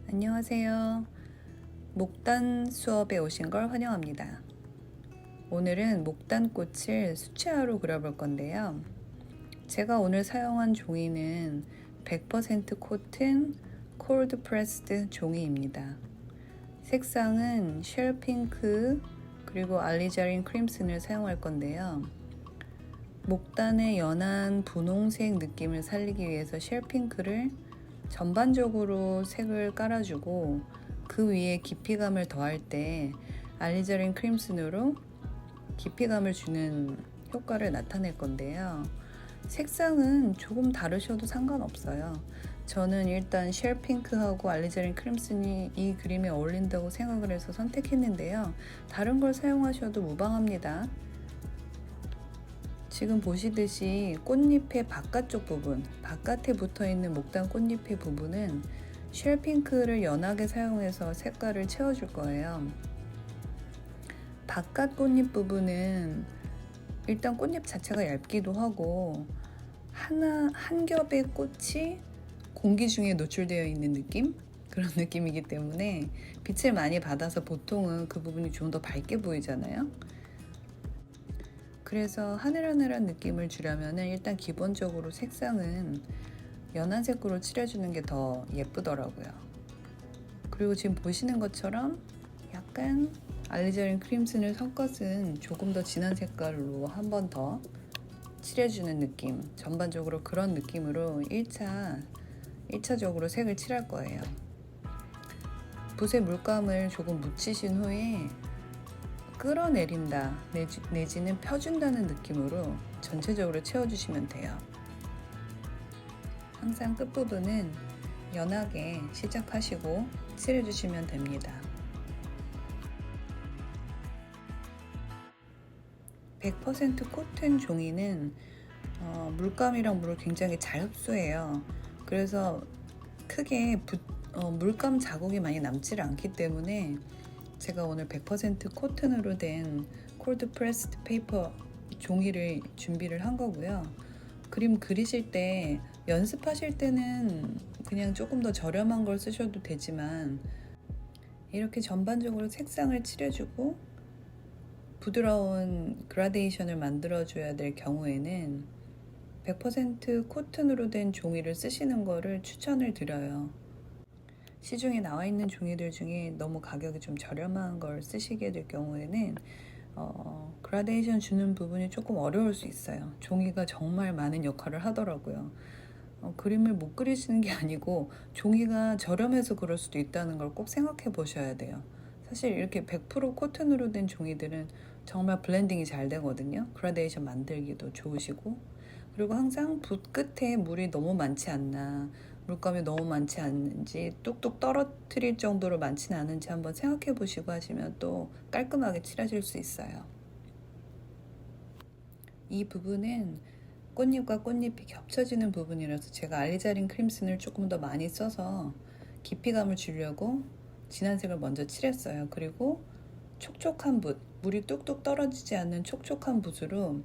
안녕하세요. 목단 수업에 오신 걸 환영합니다. 오늘은 목단꽃을 수채화로 그려볼 건데요. 제가 오늘 사용한 종이는 100% 코튼 콜드 프레스드 종이입니다. 색상은 쉘 핑크 그리고 알리자린 크림슨을 사용할 건데요. 목단의 연한 분홍색 느낌을 살리기 위해서 쉘 핑크를 전반적으로 색을 깔아주고 그 위에 깊이감을 더할 때 알리자린 크림슨으로 깊이감을 주는 효과를 나타낼 건데요. 색상은 조금 다르셔도 상관없어요. 저는 일단 쉘 핑크하고 알리자린 크림슨이 이 그림에 어울린다고 생각을 해서 선택했는데요. 다른 걸 사용하셔도 무방합니다. 지금 보시듯이 꽃잎의 바깥쪽 부분, 바깥에 붙어있는 목단 꽃잎의 부분은 쉘 핑크를 연하게 사용해서 색깔을 채워줄 거예요. 바깥 꽃잎 부분은 일단 꽃잎 자체가 얇기도 하고 한 겹의 꽃이 공기 중에 노출되어 있는 느낌? 그런 느낌이기 때문에 빛을 많이 받아서 보통은 그 부분이 좀 더 밝게 보이잖아요. 그래서 하늘하늘한 느낌을 주려면 일단 기본적으로 색상은 연한 색으로 칠해주는 게 더 예쁘더라고요. 그리고 지금 보시는 것처럼 약간 알리자린 크림슨을 섞어쓴 조금 더 진한 색깔로 한 번 더 칠해주는 느낌, 전반적으로 그런 느낌으로 1차적으로 색을 칠할 거예요. 붓에 물감을 조금 묻히신 후에 끌어내린다 내지는 펴준다는 느낌으로 전체적으로 채워주시면 돼요. 항상 끝부분은 연하게 시작하시고 칠해주시면 됩니다. 100% 코튼 종이는 물감이랑 물을 굉장히 잘 흡수해요. 그래서 크게 물감 자국이 많이 남지 않기 때문에 제가 오늘 100% 코튼으로 된 콜드 프레스드 페이퍼 종이를 준비를 한 거고요. 그림 그리실 때 연습하실 때는 그냥 조금 더 저렴한 걸 쓰셔도 되지만 이렇게 전반적으로 색상을 칠해주고 부드러운 그라데이션을 만들어줘야 될 경우에는 100% 코튼으로 된 종이를 쓰시는 거를 추천을 드려요. 시중에 나와 있는 종이들 중에 너무 가격이 좀 저렴한 걸 쓰시게 될 경우에는 그라데이션 주는 부분이 조금 어려울 수 있어요. 종이가 정말 많은 역할을 하더라고요. 그림을 못 그리시는 게 아니고 종이가 저렴해서 그럴 수도 있다는 걸 꼭 생각해 보셔야 돼요. 사실 이렇게 100% 코튼으로 된 종이들은 정말 블렌딩이 잘 되거든요. 그라데이션 만들기도 좋으시고, 그리고 항상 붓 끝에 물이 너무 많지 않나, 물감이 너무 많지 않은지, 뚝뚝 떨어뜨릴 정도로 많지는 않은지 한번 생각해 보시고 하시면 또 깔끔하게 칠하실 수 있어요. 이 부분은 꽃잎과 꽃잎이 겹쳐지는 부분이라서 제가 알리자린 크림슨을 조금 더 많이 써서 깊이감을 주려고 진한 색을 먼저 칠했어요. 그리고 촉촉한 붓, 물이 뚝뚝 떨어지지 않는 촉촉한 붓으로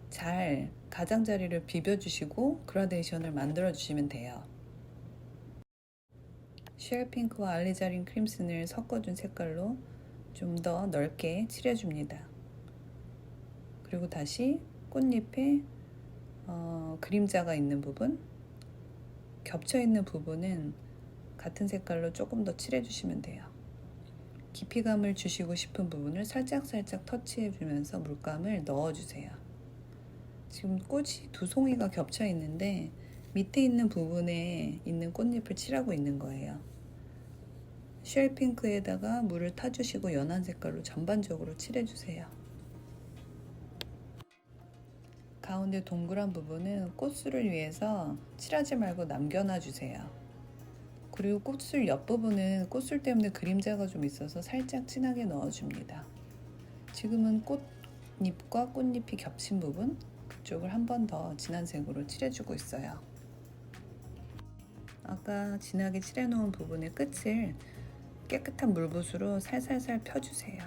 잘 가장자리를 비벼주시고 그라데이션을 만들어 주시면 돼요. 쉘 핑크와 알리자린 크림슨을 섞어준 색깔로 좀 더 넓게 칠해줍니다. 그리고 다시 꽃잎에 그림자가 있는 부분, 겹쳐 있는 부분은 같은 색깔로 조금 더 칠해주시면 돼요. 깊이감을 주시고 싶은 부분을 살짝살짝 터치해주면서 물감을 넣어주세요. 지금 꽃이 두 송이가 겹쳐 있는데 밑에 있는 부분에 있는 꽃잎을 칠하고 있는 거예요. 쉘 핑크에다가 물을 타주시고 연한 색깔로 전반적으로 칠해주세요. 가운데 동그란 부분은 꽃술을 위해서 칠하지 말고 남겨놔 주세요. 그리고 꽃술 옆부분은 꽃술 때문에 그림자가 좀 있어서 살짝 진하게 넣어줍니다. 지금은 꽃잎과 꽃잎이 겹친 부분, 그쪽을 한 번 더 진한 색으로 칠해주고 있어요. 아까 진하게 칠해놓은 부분의 끝을 깨끗한 물붓으로 살살살 펴주세요.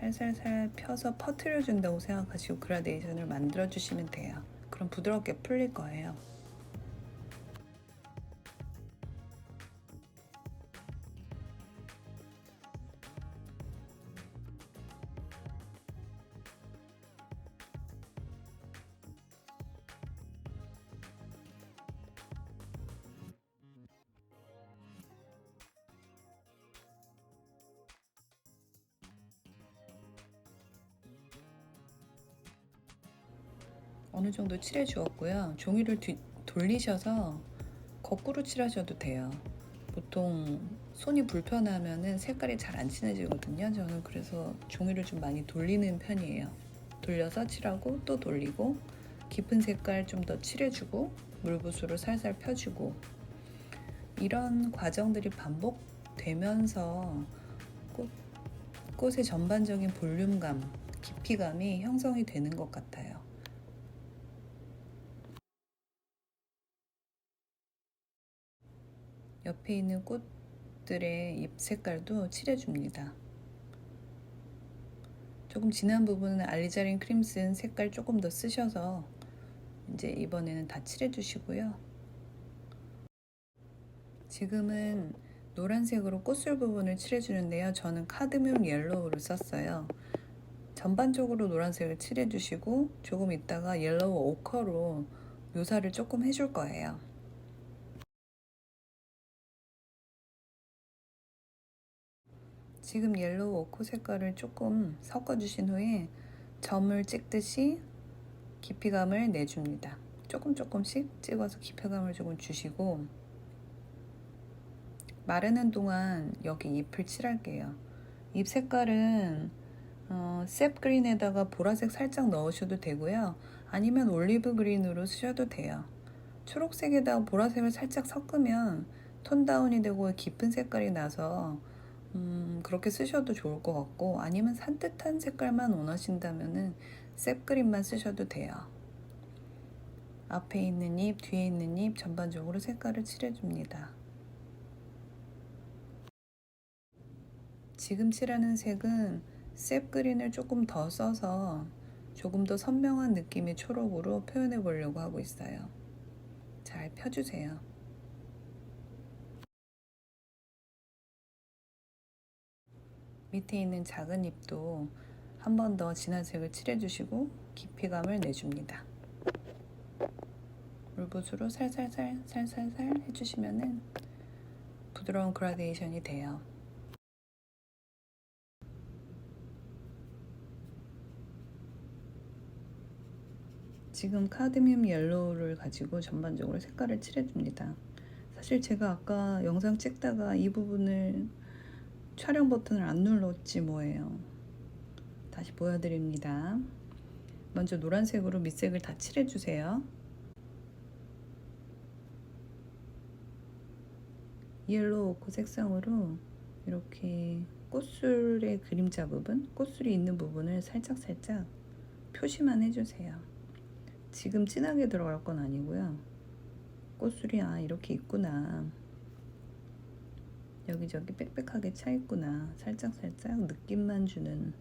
살살살 펴서 퍼트려준다고 생각하시고 그라데이션을 만들어주시면 돼요. 그럼 부드럽게 풀릴 거예요. 어느 정도 칠해 주었고요. 종이를 돌리셔서 거꾸로 칠하셔도 돼요. 보통 손이 불편하면은 색깔이 잘 안 진해지거든요. 저는 그래서 종이를 좀 많이 돌리는 편이에요. 돌려서 칠하고 또 돌리고 깊은 색깔 좀 더 칠해주고 물붓으로 살살 펴주고 이런 과정들이 반복되면서 꽃의 전반적인 볼륨감, 깊이감이 형성이 되는 것 같아요. 옆에 있는 꽃들의 잎 색깔도 칠해줍니다. 조금 진한 부분은 알리자린 크림슨 색깔 조금 더 쓰셔서 이제 이번에는 다 칠해주시고요. 지금은 노란색으로 꽃술 부분을 칠해주는데요. 저는 카드뮴 옐로우를 썼어요. 전반적으로 노란색을 칠해주시고 조금 있다가 옐로우 오커로 묘사를 조금 해줄 거예요. 지금 옐로우 오커 색깔을 조금 섞어주신 후에 점을 찍듯이 깊이감을 내줍니다. 조금씩 찍어서 깊이감을 조금 주시고 마르는 동안 여기 잎을 칠할게요. 잎 색깔은 셉 그린에다가 보라색 살짝 넣으셔도 되고요. 아니면 올리브 그린으로 쓰셔도 돼요. 초록색에다가 보라색을 살짝 섞으면 톤 다운이 되고 깊은 색깔이 나서 그렇게 쓰셔도 좋을 것 같고 아니면 산뜻한 색깔만 원하신다면은 셉 그린만 쓰셔도 돼요. 앞에 있는 잎, 뒤에 있는 잎 전반적으로 색깔을 칠해줍니다. 지금 칠하는 색은 셉 그린을 조금 더 써서 조금 더 선명한 느낌의 초록으로 표현해 보려고 하고 있어요. 잘 펴주세요. 밑에 있는 작은 잎도 한 번 더 진한 색을 칠해주시고 깊이감을 내줍니다. 물붓으로 살살살 해주시면은 부드러운 그라데이션이 돼요. 지금 카드뮴 옐로우를 가지고 전반적으로 색깔을 칠해줍니다. 사실 제가 아까 영상 찍다가 이 부분을 촬영 버튼을 안 눌렀지 뭐예요. 다시 보여드립니다. 먼저 노란색으로 밑색을 다 칠해주세요. 옐로우 오크 색상으로 이렇게 꽃술의 그림자 부분, 꽃술이 있는 부분을 살짝 표시만 해주세요. 지금 진하게 들어갈 건 아니고요. 꽃술이 이렇게 있구나. 여기저기 빽빽하게 차 있구나. 살짝 느낌만 주는.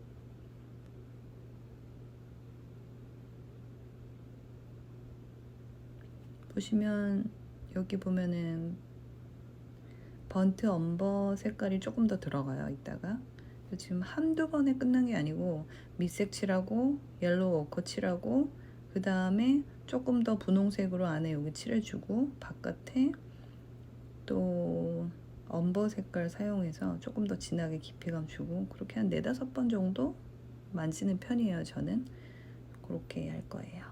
보시면 여기 보면은 번트 엄버 색깔이 조금 더 들어가요. 이따가 지금 한두 번에 끝난 게 아니고 밑색 칠하고 옐로우 오커 칠하고 그 다음에 조금 더 분홍색으로 안에 여기 칠해주고 바깥에 또 엄버 색깔 사용해서 조금 더 진하게 깊이감 주고 그렇게 한 4-5번 정도 만지는 편이에요. 저는 그렇게 할 거예요.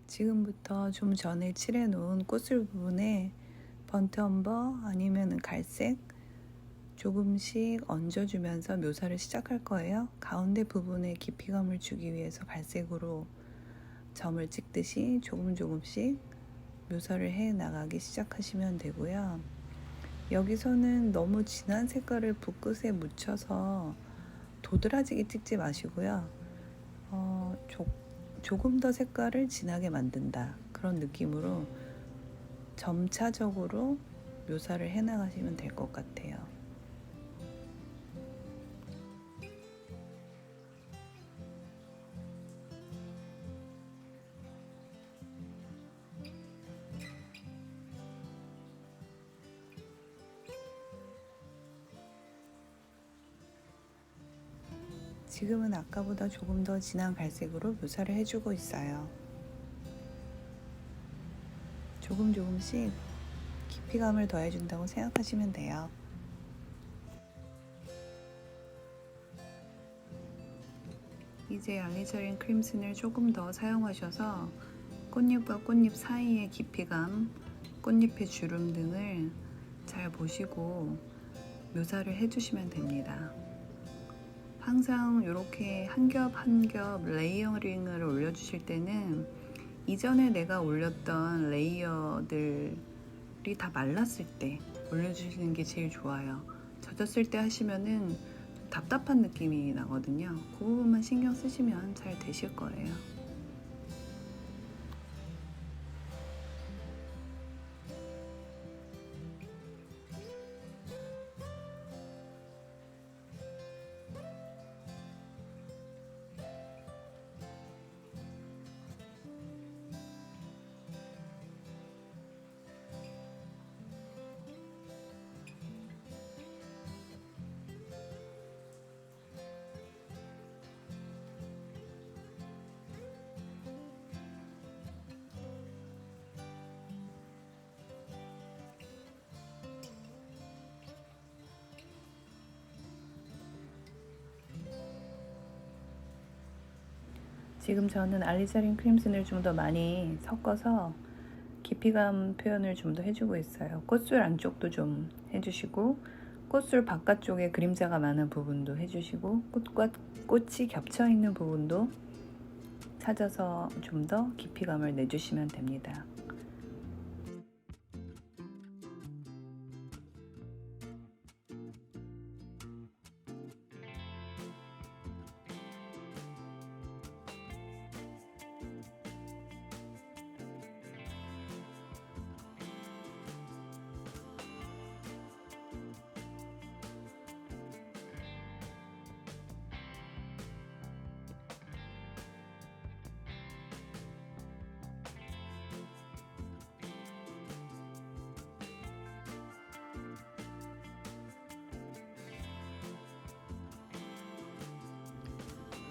지금부터 좀 전에 칠해 놓은 꽃술 부분에 번트 엄버 아니면 갈색 조금씩 얹어주면서 묘사를 시작할 거예요. 가운데 부분에 깊이감을 주기 위해서 갈색으로 점을 찍듯이 조금씩 묘사를 해 나가기 시작하시면 되고요. 여기서는 너무 진한 색깔을 붓끝에 묻혀서 도드라지게 찍지 마시고요. 조금 더 색깔을 진하게 만든다. 그런 느낌으로 점차적으로 묘사를 해 나가시면 될 것 같아요. 지금은 아까보다 조금 더 진한 갈색으로 묘사를 해주고 있어요. 조금씩 깊이감을 더해준다고 생각하시면 돼요. 이제 알리자린 크림슨을 조금 더 사용하셔서 꽃잎과 꽃잎 사이의 깊이감, 꽃잎의 주름 등을 잘 보시고 묘사를 해주시면 됩니다. 항상 이렇게 한 겹 한 겹 레이어링을 올려주실 때는 이전에 내가 올렸던 레이어들이 다 말랐을 때 올려주시는 게 제일 좋아요. 젖었을 때 하시면은 답답한 느낌이 나거든요. 그 부분만 신경 쓰시면 잘 되실 거예요. 지금 저는 알리자린 크림슨을 좀 더 많이 섞어서 깊이감 표현을 좀 더 해주고 있어요. 꽃술 안쪽도 좀 해주시고 꽃술 바깥쪽에 그림자가 많은 부분도 해주시고 꽃과 꽃이 겹쳐있는 부분도 찾아서 좀 더 깊이감을 내주시면 됩니다.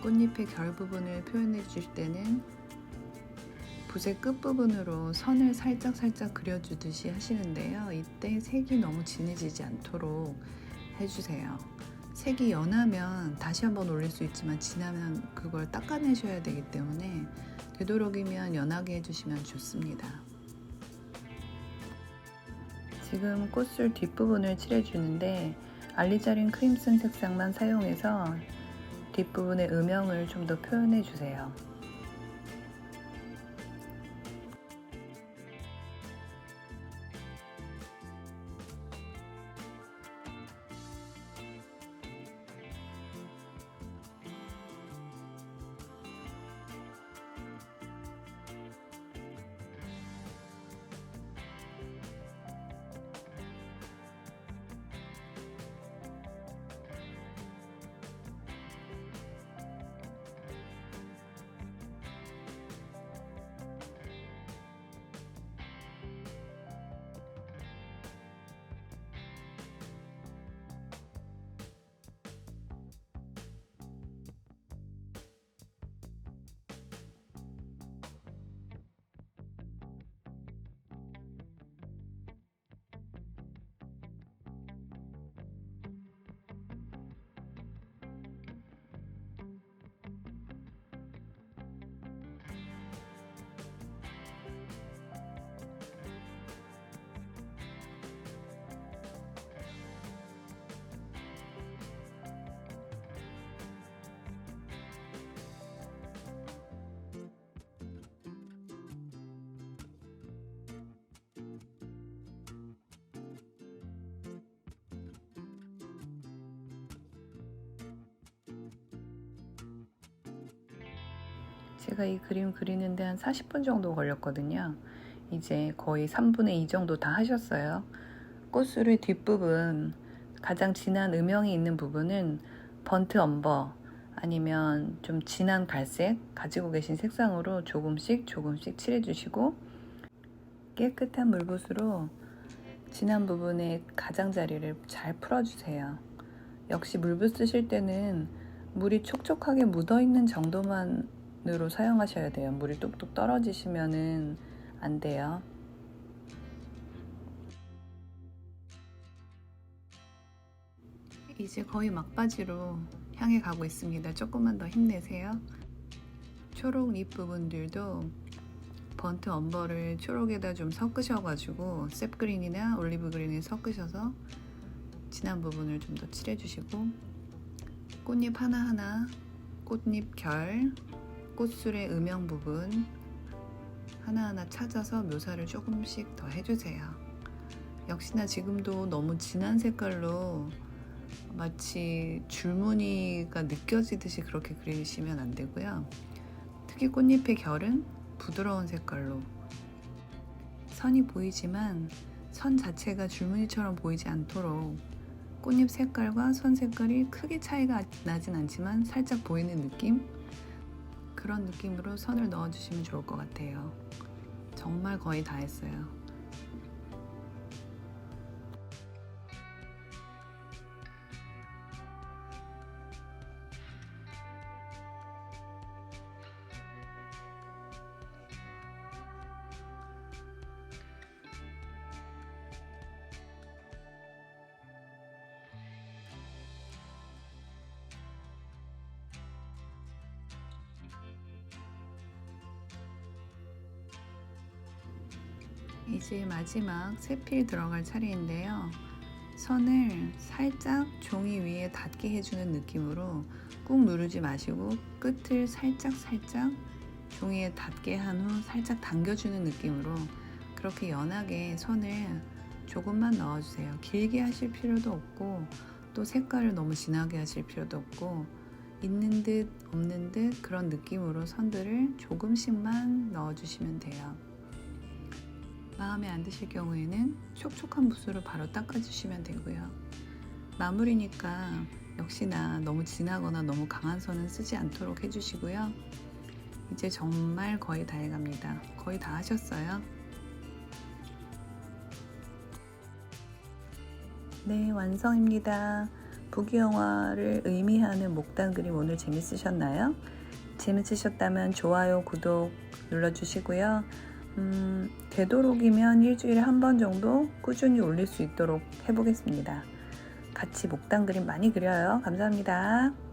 꽃잎의 결 부분을 표현해 주실 때는 붓의 끝부분으로 선을 살짝 그려주듯이 하시는데요. 이때 색이 너무 진해지지 않도록 해주세요. 색이 연하면 다시 한번 올릴 수 있지만 진하면 그걸 닦아내셔야 되기 때문에 되도록이면 연하게 해주시면 좋습니다. 지금 꽃술 뒷부분을 칠해주는데 알리자린 크림슨 색상만 사용해서 뒷부분의 음영을 좀 더 표현해 주세요. 제가 이 그림 그리는데 한 40분 정도 걸렸거든요. 이제 거의 3분의 2 정도 다 하셨어요. 꽃술의 뒷부분, 가장 진한 음영이 있는 부분은 번트 엄버 아니면 좀 진한 갈색 가지고 계신 색상으로 조금씩 칠해주시고 깨끗한 물붓으로 진한 부분의 가장자리를 잘 풀어주세요. 역시 물붓 쓰실 때는 물이 촉촉하게 묻어있는 정도만으로 사용하셔야 돼요. 물이 뚝뚝 떨어지시면은 안 돼요. 이제 거의 막바지로 향해 가고 있습니다. 조금만 더 힘내세요. 초록 잎 부분들도 번트 엄버를 초록에다 좀 섞으셔가지고 셉그린이나 올리브 그린에 섞으셔서 진한 부분을 좀 더 칠해주시고, 꽃잎 하나하나, 꽃잎 결, 꽃술의 음영 부분 하나하나 찾아서 묘사를 조금씩 더 해주세요. 역시나 지금도 너무 진한 색깔로 마치 줄무늬가 느껴지듯이 그렇게 그리시면 안 되고요. 특히 꽃잎의 결은 부드러운 색깔로, 선이 보이지만 선 자체가 줄무늬처럼 보이지 않도록 꽃잎 색깔과 선 색깔이 크게 차이가 나진 않지만 살짝 보이는 느낌? 그런 느낌으로 선을 넣어주시면 좋을 것 같아요. 정말 거의 다 했어요. 이제 마지막 세필 들어갈 차례인데요. 선을 살짝 종이 위에 닿게 해주는 느낌으로 꾹 누르지 마시고 끝을 살짝 종이에 닿게 한 후 살짝 당겨주는 느낌으로 그렇게 연하게 선을 조금만 넣어주세요. 길게 하실 필요도 없고 또 색깔을 너무 진하게 하실 필요도 없고, 있는 듯 없는 듯 그런 느낌으로 선들을 조금씩만 넣어주시면 돼요. 마음에 안 드실 경우에는 촉촉한 붓으로 바로 닦아주시면 되고요. 마무리니까 역시나 너무 진하거나 너무 강한 선은 쓰지 않도록 해주시고요. 이제 정말 거의 다 해갑니다. 거의 다 하셨어요. 네, 완성입니다. 부귀영화를 의미하는 목단 그림 오늘 재밌으셨나요? 재밌으셨다면 좋아요, 구독 눌러주시고요. 되도록이면 일주일에 한 번 정도 꾸준히 올릴 수 있도록 해보겠습니다. 같이 목단 그림 많이 그려요. 감사합니다.